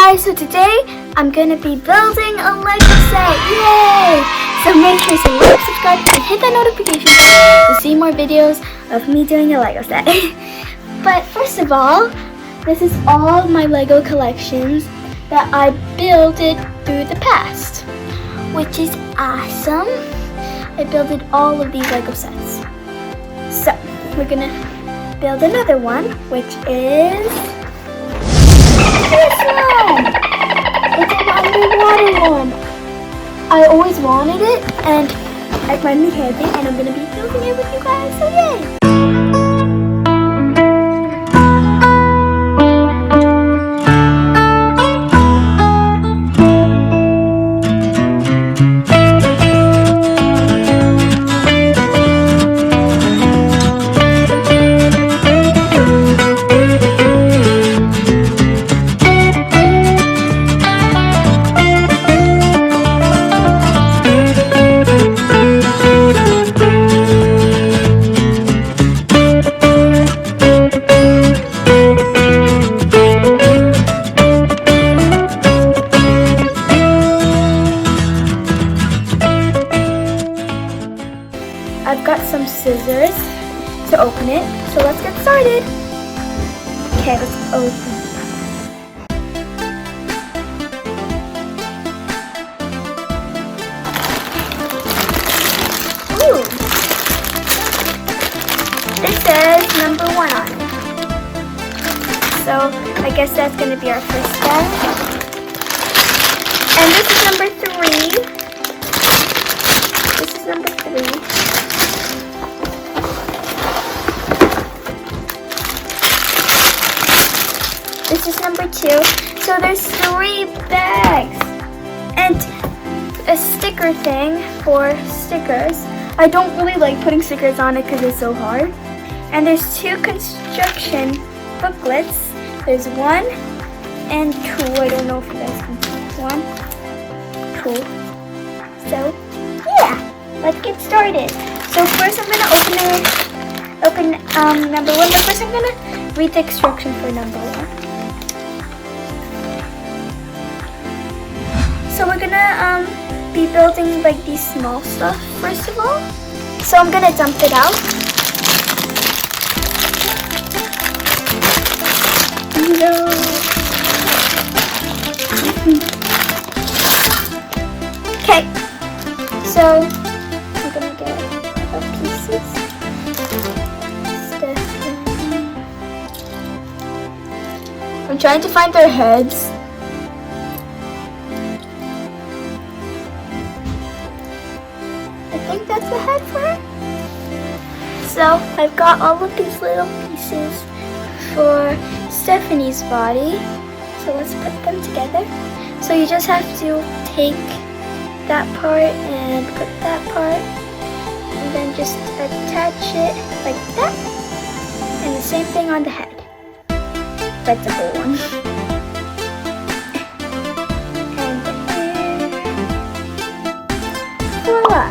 guys, so today I'm gonna be building a Lego set, yay! So make sure to like, subscribe, and hit that notification bell to see more videos of me doing a Lego set. But first of all, this is all my Lego collections that I built it through the past, which is awesome. I built all of these Lego sets. So we're gonna build another one, which is this one! It's an underwater one. I always wanted it, and I finally have it, and I'm gonna be building it with you guys, so yay! I've got some scissors to open it, so let's get started. Okay, let's open. Ooh! This says number 1 on it. So I guess that's going to be our first step. And this is number 3. This is number 3. This is number 2. So there's 3 bags. And a sticker thing for stickers. I don't really like putting stickers on it because it's so hard. And there's 2 construction booklets. There's 1 and 2. I don't know if you guys can see. 1, 2. So yeah, let's get started. So first I'm gonna open number 1. But first I'm gonna read the instruction for number 1. So we're gonna be building like these small stuff first of all. So I'm gonna dump it out. No. Okay. So I'm gonna get the pieces. I'm trying to find their heads. I think that's the head for her. So I've got all of these little pieces for Stephanie's body. So let's put them together. So you just have to take that part and put that part, and then just attach it like that. And the same thing on the head. That's a whole one. And the hair. Voila!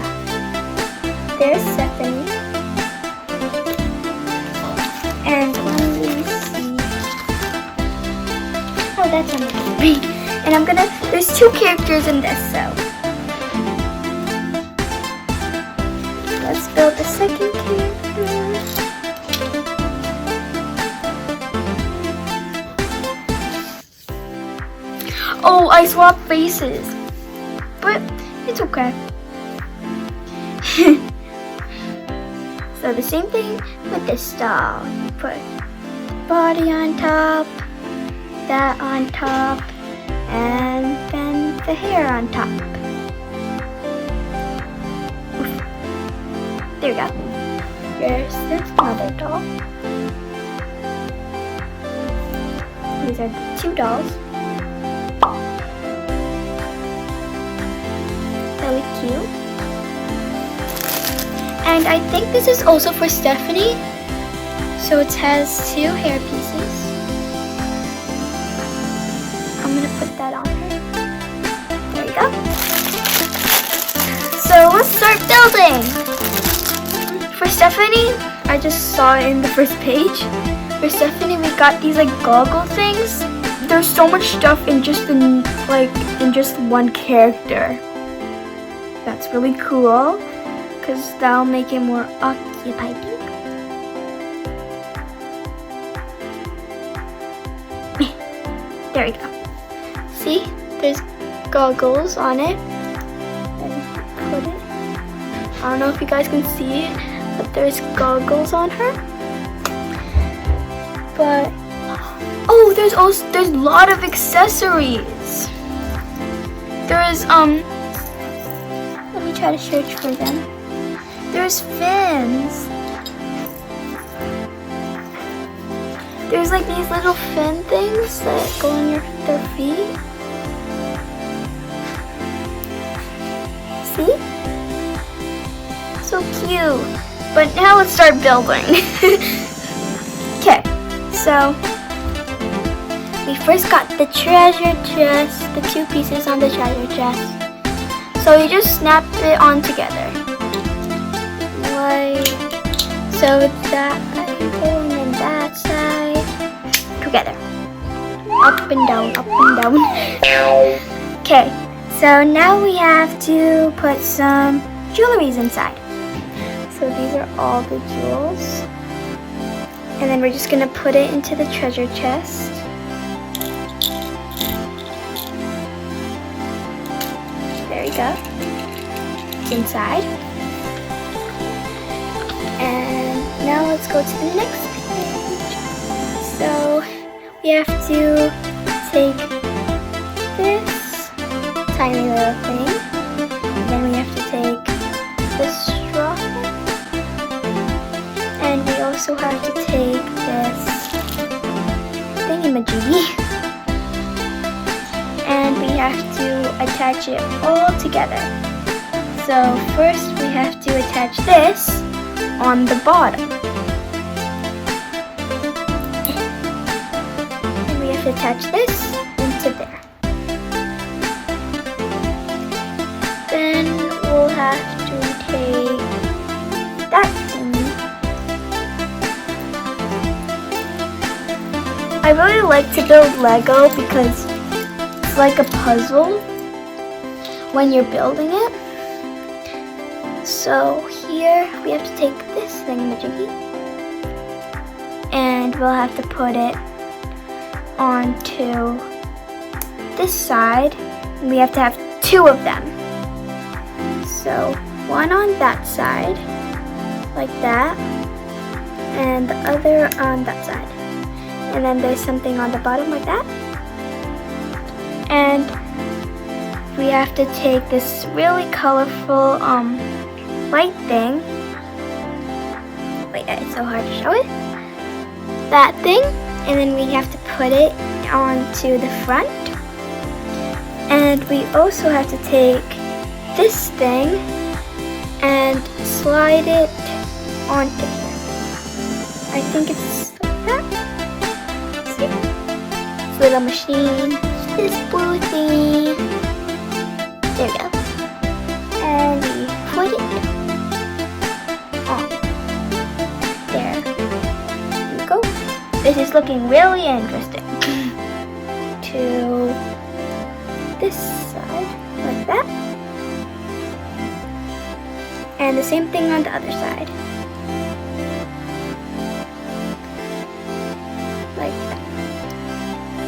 There's Stephanie. And let me see. Oh, that's another thing. And there's 2 characters in this, so. Let's build the second character. Oh, I swapped faces. But it's okay. So the same thing with this doll. You put body on top, that on top, and then the hair on top. There you go. Here's this other doll. These are the 2 dolls. Really cute. And I think this is also for Stephanie. So it has 2 hair pieces. I'm gonna put that on her. There you go. So let's start building. For Stephanie, I just saw it in the first page. For Stephanie, we got these like goggle things. there's so much stuff in just in just one character. That's really cool, because that'll make it more occupied. There we go. See, there's goggles on it. Put it. I don't know if you guys can see it, but there's goggles on her. But oh, there's a lot of accessories. There's let me try to search for them. There's fins. There's like these little fin things that go on their feet. See? So cute. But now let's start building. Okay, so we first got the treasure chest, the 2 pieces on the treasure chest. So you just snap it on together. Like so, that and then that side together. Up and down, up and down. Okay, so now we have to put some jewelries inside. So these are all the jewels. And then we're just gonna put it into the treasure chest. There we go. It's inside. And now let's go to the next page. So we have to take this tiny little thing. And then we have to take this straw thing. And we also have to take this thingamajiggy. And we have to attach it all together. So first we have to attach this on the bottom. And we have to attach this into there. Then we'll have to take that thingy. I really like to build Lego because it's like a puzzle when you're building it. So here we have to take this thingamajiggy and we'll have to put it onto this side. And we have to have 2 of them. So one on that side, like that, and the other on that side. And then there's something on the bottom like that. And we have to take this really colorful light thing. Wait, it's so hard to show it. That thing, and then we have to put it onto the front. And we also have to take this thing and slide it onto here. I think it's like that. See? This little machine. This blue thingy. There we go. And we put it on. There we go. This is looking really interesting. To this side, like that. And the same thing on the other side. Like that.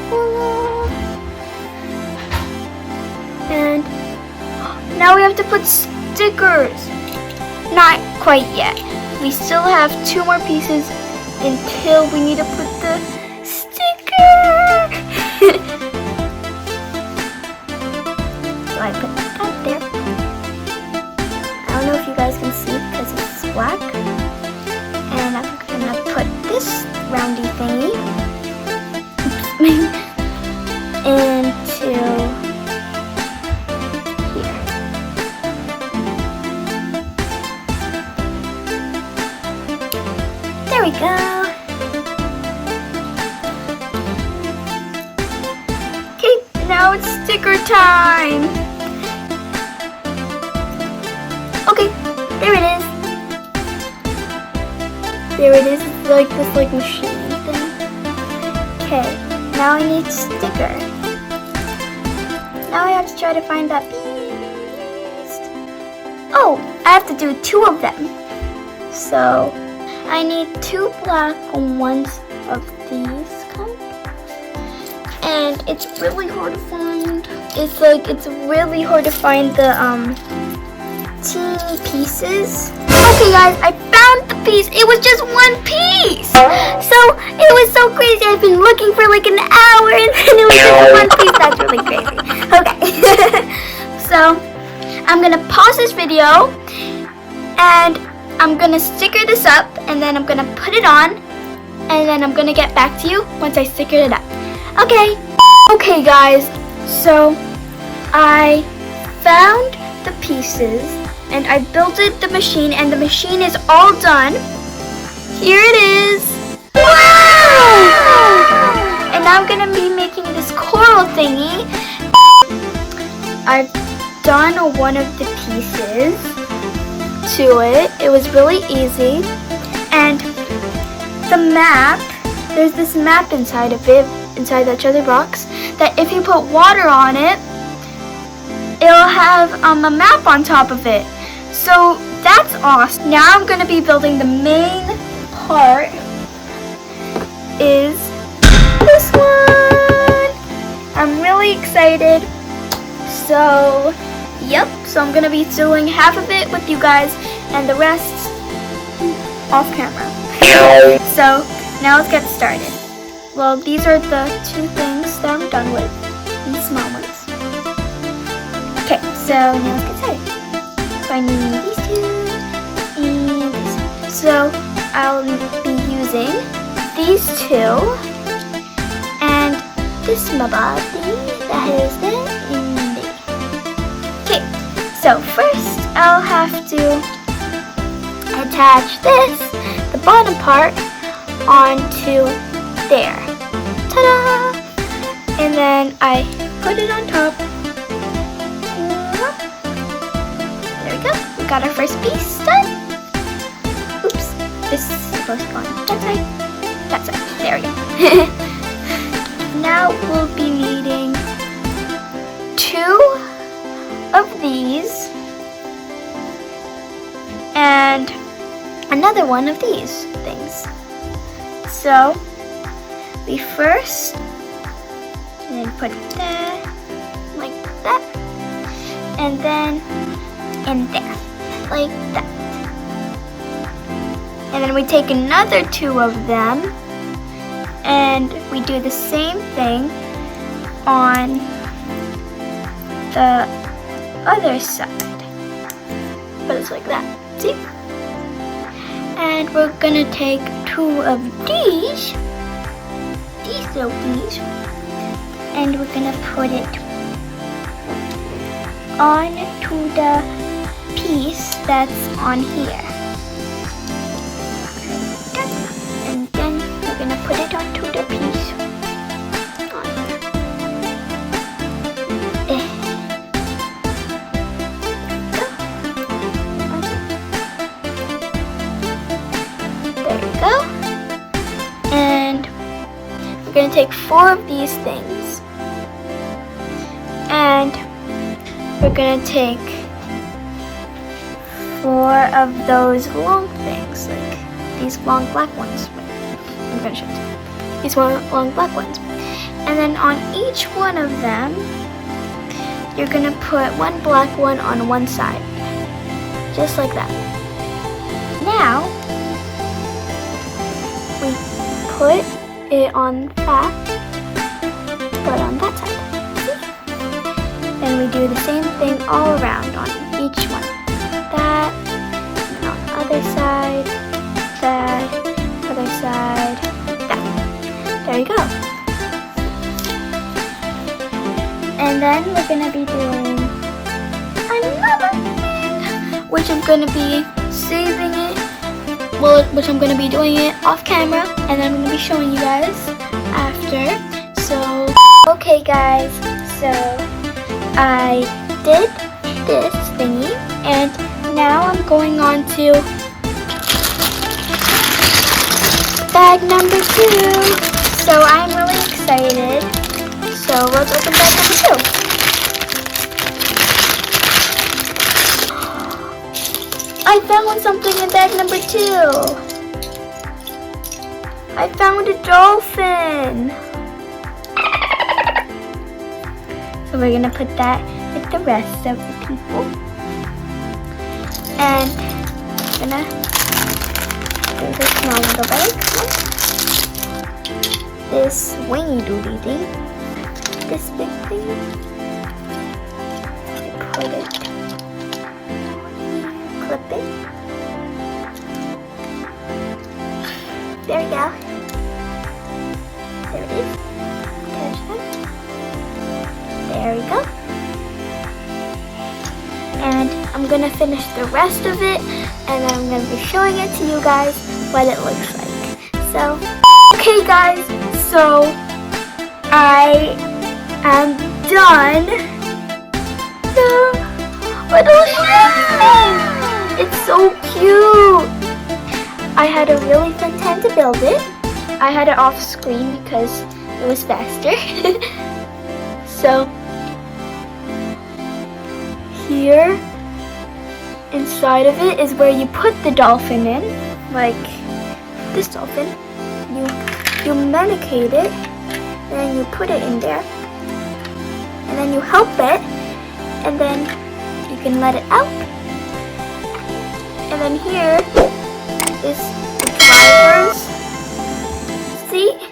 Voila. And now we have to put stickers. Not quite yet. We still have 2 more pieces until we need to put the sticker. So I put that there. I don't know if you guys can see because it's black. And I'm gonna put this roundy thingy into here. There we go. Okay, now it's sticker time. Okay, there it is. There it is. It's like this machine thing. Okay, Now I need sticker. Now I have to try to find that piece. Oh, I have to do 2 of them. So I need 2 black ones of these kind. And it's really hard to find. It's really hard to find the teeny pieces. Okay guys, I found the piece. It was just 1 piece. So it was so crazy. I've been looking for like an hour and then it was just 1 piece. That's really crazy. Okay. So I'm gonna pause this video and I'm gonna sticker this up and then I'm gonna put it on and then I'm gonna get back to you once I sticker it up. Okay. Okay guys, so I found the pieces and I built the machine and the machine is all done. Here it is. Wow! And now I'm gonna be making this coral thingy. I've done one of the pieces to it. It was really easy. And the map, there's this map inside of it, inside that treasure box, that if you put water on it, it'll have a map on top of it. So that's awesome. Now I'm going to be building the main part is this one. I'm really excited. So, yep. So I'm going to be doing half of it with you guys and the rest off camera. So now let's get started. Well, these are the 2 things that I'm done with. These small ones. Okay, so now let's get started. So I need these 2 and these. So I'll be using these 2 and this mabati that is the indie. Okay, so first I'll have to attach this, the bottom part, onto there. Ta-da! And then I put it on top. There we go. We got our first piece done. Oops. This is supposed to go on that side. That side. There we go. Now we'll be needing 2 of these and another one of these things. So we first and then put that like that and then in there like that, and then we take another 2 of them and we do the same thing on the other side, but it's like that, see? And we're gonna take 2 of these little bees, and we're gonna put it onto the piece that's on here. And then we're gonna put it onto the piece on here. There we go. And we're going to take 4 of these things and we're going to take 4 of those long things, like these long black ones. I'm going to show you. These long black ones. And then on each one of them, you're going to put 1 black one on one side. Just like that. Now, we put it on that, but on that side. See? Then we do the same thing all around on each one. That, and on the other side, that, other side, that. There you go. And then we're gonna be doing another thing, which I'm gonna be saving it. Well, which I'm going to be doing it off camera, and then I'm going to be showing you guys after. So, okay guys, so I did this thingy, and now I'm going on to bag number 2. So I'm really excited. excited. So let's open bag number 2. I found something in bag number 2. I found a dolphin. So we're gonna put that with the rest of the people. And I'm gonna do this small little bag. This wingy doody thing. This big thing. I put it. Clip it. There we go. There it is. Catch that. There we go. And I'm gonna finish the rest of it, and I'm gonna be showing it to you guys what it looks like. So, okay guys, so I am done. The little shrimp! It's so cute! I had a really fun time to build it. I had it off screen because it was faster. So, here, inside of it is where you put the dolphin in, like this dolphin. You medicate it, and then you put it in there, and then you help it, and then you can let it out. And then here is the drivers. See?